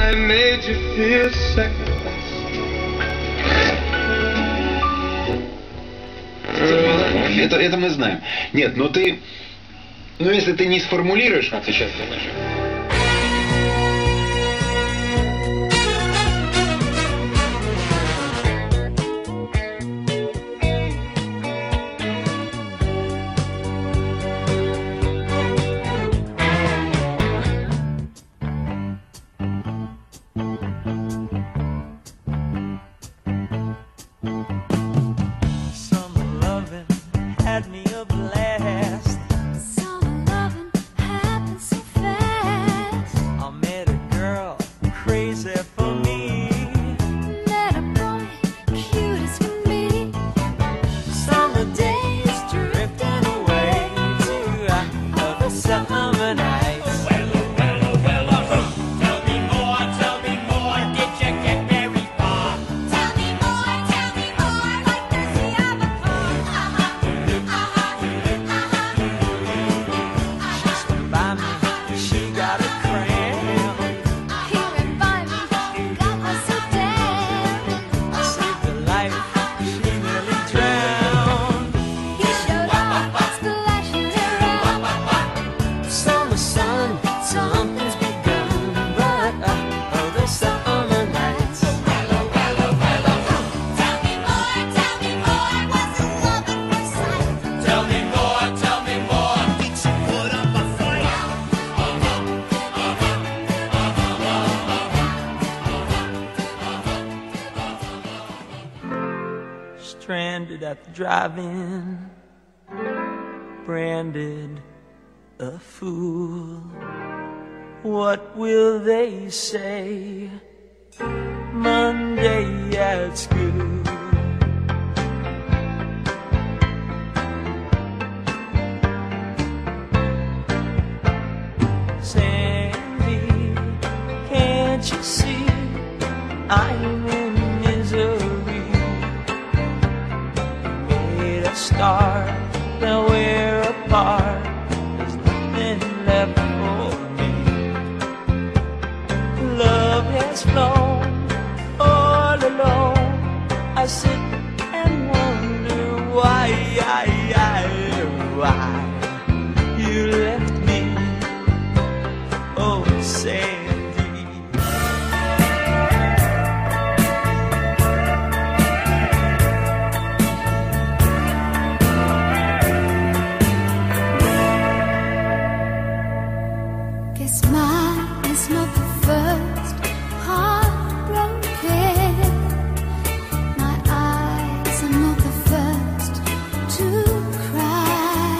I made you feel second best. Это мы знаем. Нет, но ты... Ну, если ты не сформулируешь... А ты сейчас думаешь? Stranded at the drive-in, branded a fool. What will they say Monday at school? Sandy, can't you see I'm in misery? Made a start, now we're apart. There's nothing left for me. Love has flown all alone. I sit and wonder why you left me. Oh, Sandy. Guess mine is not the first heartbroken. My eyes are not the first to cry.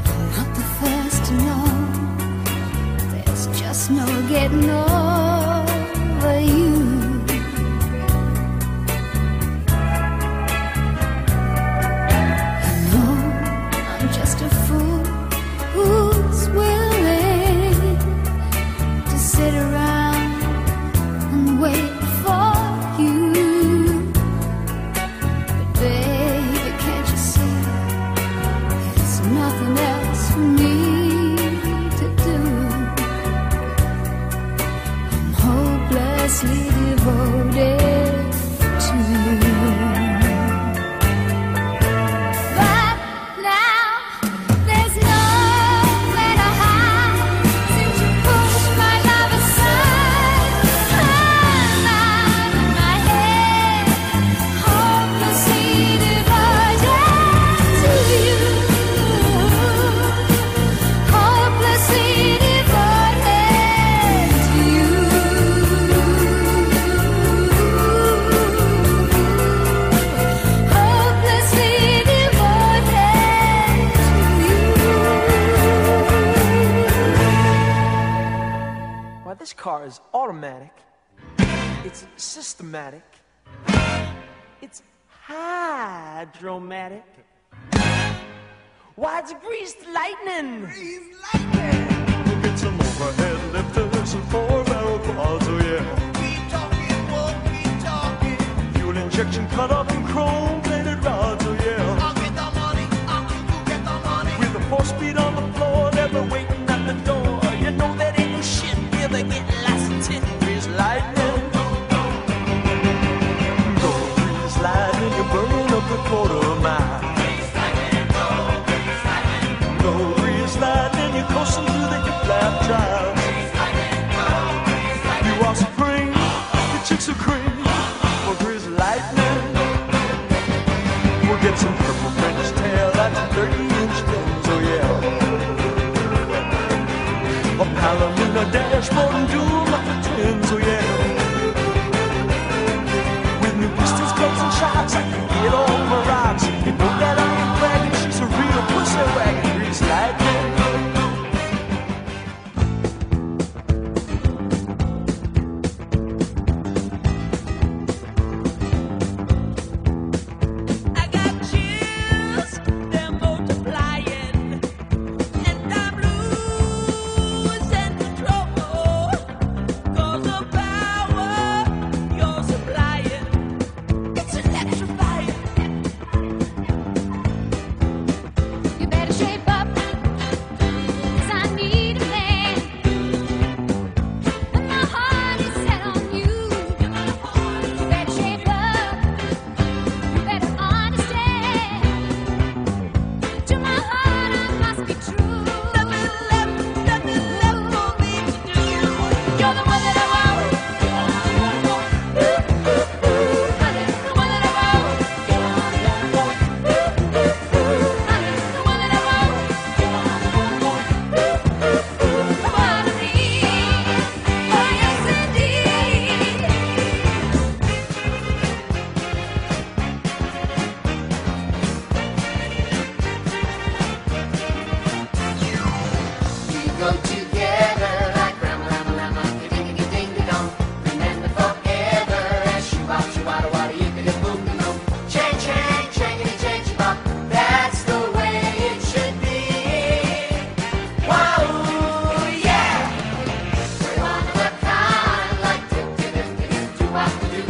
I'm not the first to know. There's just no getting over you. You know I'm just a fool who's willing to sit around and wait for you. But baby, can't you see there's nothing else for me to do? I'm hopelessly devoted to you. But now there's nowhere to hide since you pushed my love aside. I'm out of my head, hopelessly devoted to you. Hopelessly devoted to you. Hopelessly devoted to you. Why, this car is automatic. It's systematic. It's hydromatic. Why, it's greased lightning. Look at some overhead lifters and four-barrel quads, oh yeah. Keep talking, won't keep talking. Fuel injection cut off and chrome-plated rods, oh yeah. I'll get the money, I'll get the money. With a 4-speed on the floor, never waiting at the door. You know that ain't no shit, never getting lost grease lightning, you're coasting through the hip-lap child. You are supreme, your chicks are cream, for grease lightning. We'll get some purple French tail, that's 30-inch guns, oh yeah. A Palomino dashboard and dual muffler twins, oh yeah. With new pistols, clubs, and shots, I can get all my rocks. You know that I ain't bragging, she's a real pussy wagon, grease lightning. I got chills, they're multiplying, and I'm losing control. 'Cause the power you're supplying, it's electrifying. You better shape up, 'cause I need a man. And my heart is set on you. You better shape up, you better understand. To my heart I must be true. Nothing left for me to do. You're the one that I want. Honey, the one that I want. Honey, the one that I want. Part of me. Oh yes indeed. We go together like ram-a-lam-a-lam-a, ding-a-ding-a-ding-a-dong. Remember forever as shoo-bop, yippity-boom-de-doo. Chang, chang, changity-chang-chee-bop. That's the way it should be. Wow, yeah. We're one of a kind, like dip-dip-dip-dip-doo-bop-de-doo.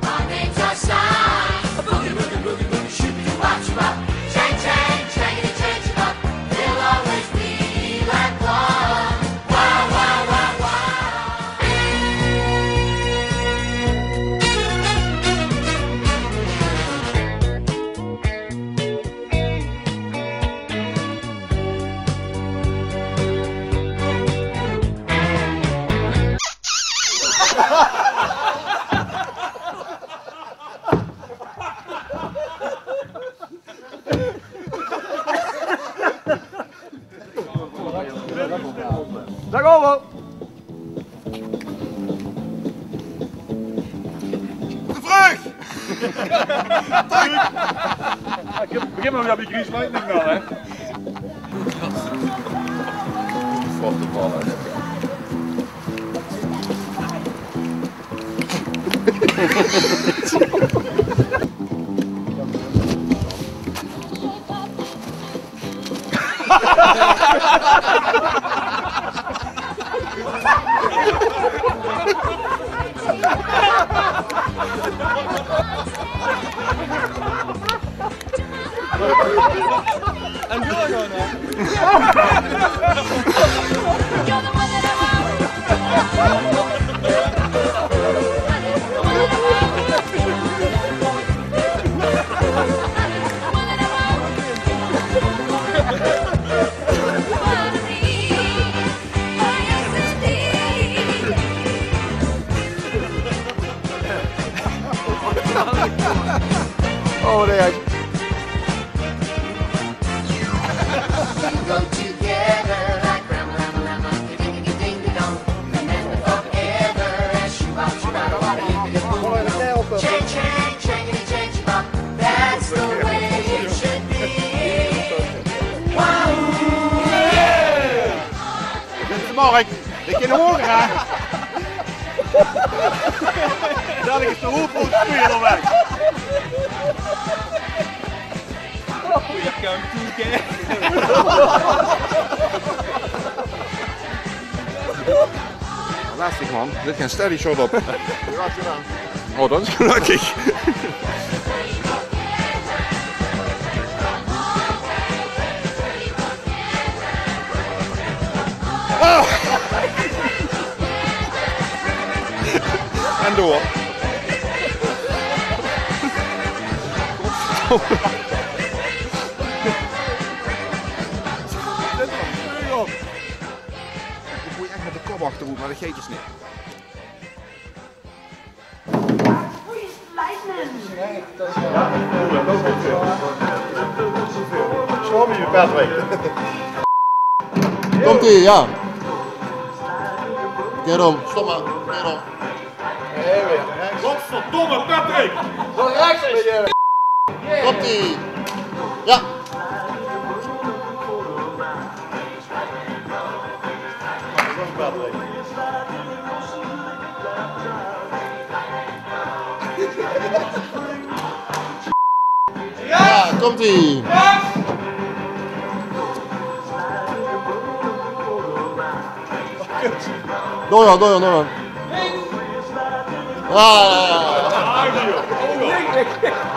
Our names are signs. Boogie-boogie-boogie-boogie, shoot-doo-wop-shoo-bop. Chang, chang, changity-chang-chee-bop. They'll always be like one. Wow, wow, wow, wow. Dag over! De vreugd! Begin maar weer op die grease lightning nou, hè. Valt de bal uit. You're the one that I want. Oh, nee. We go together like ram-a-lam-a-lam-a, ding-a-ding-a-ding-a-dong. Remember forever as shoo-bop, yippity-boom-de-doo. Chang, chang, changity-chang-chee-bop. That's the way it should be. Wow, yeah. Mark, ik kan horen, hè? Dat is de hoepelspelen weg. We come together. Lastig man, dit geen steady shot op. Oh, dat is gelukkig. Oh. En door. opwachten roept, maar dat geeft dus niet. Show me your pathway. Komt ie, ja. Keer om, stop maar, keer om. Godverdomme, Patrick! Komt ie. Ja. Ja, komt ie. Door dan, door dan, door dan.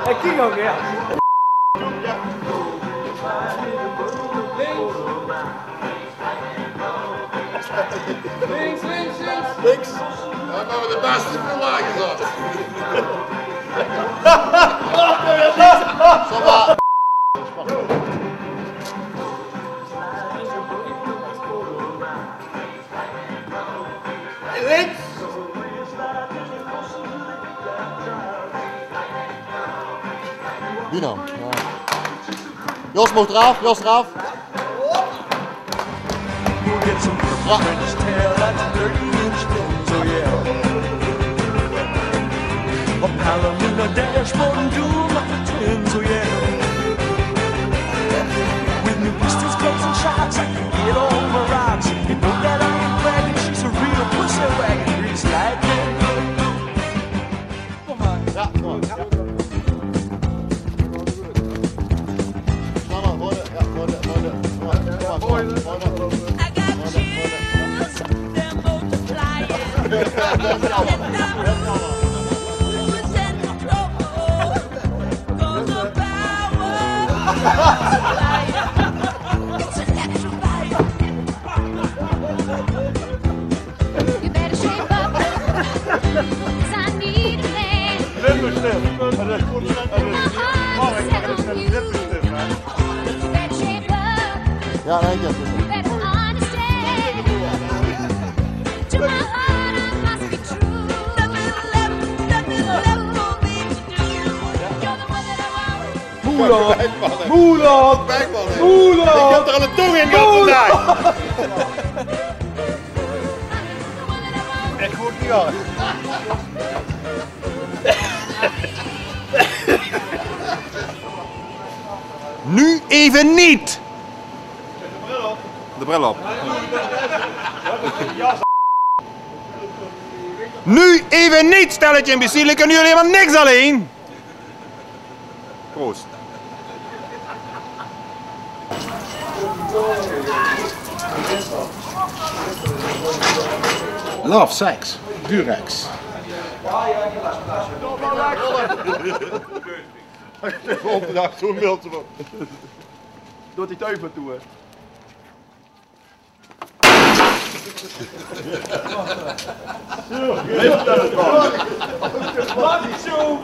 Hij ging ook, ja. Links, links, links. Links. We hebben de beste verwagen gehad. Stop maar. Links. Wie nou? Ja. Jos mocht eraf, Jos eraf. We'll get some purple French tail, that's 30-inch fins, oh yeah. A Palomino dashboard and dual like the twins, oh yeah. With new pistols, clubs and shocks, I can get on my rocks. You know that I ain't bragging, she's a real pussy wagon, grease lightning. Kom maar. Ja, kom maar. Sneller, worden, ja, worden. I got chills, they're multiplying. Who's in trouble? Cause the power it's electric fire. You better shape up, 'cause I need a man. My heart is set on you. You better shape up. Ja, nee, ik heb het. You better understand. To my heart, I must be true. Nothing left for me to do. You're the one that I want. Moeland! Moeland! Ik heb er al een tong in gehad vandaag. Echt goed gedaan. Nu even niet! De bril op. Nu even niet, stelletje imbecielen. Kunnen jullie helemaal niks alleen? Proost. Love, sex, Durex. Opdracht, zo'n beeld erop. Door die teug naartoe, hè. Wat is zo?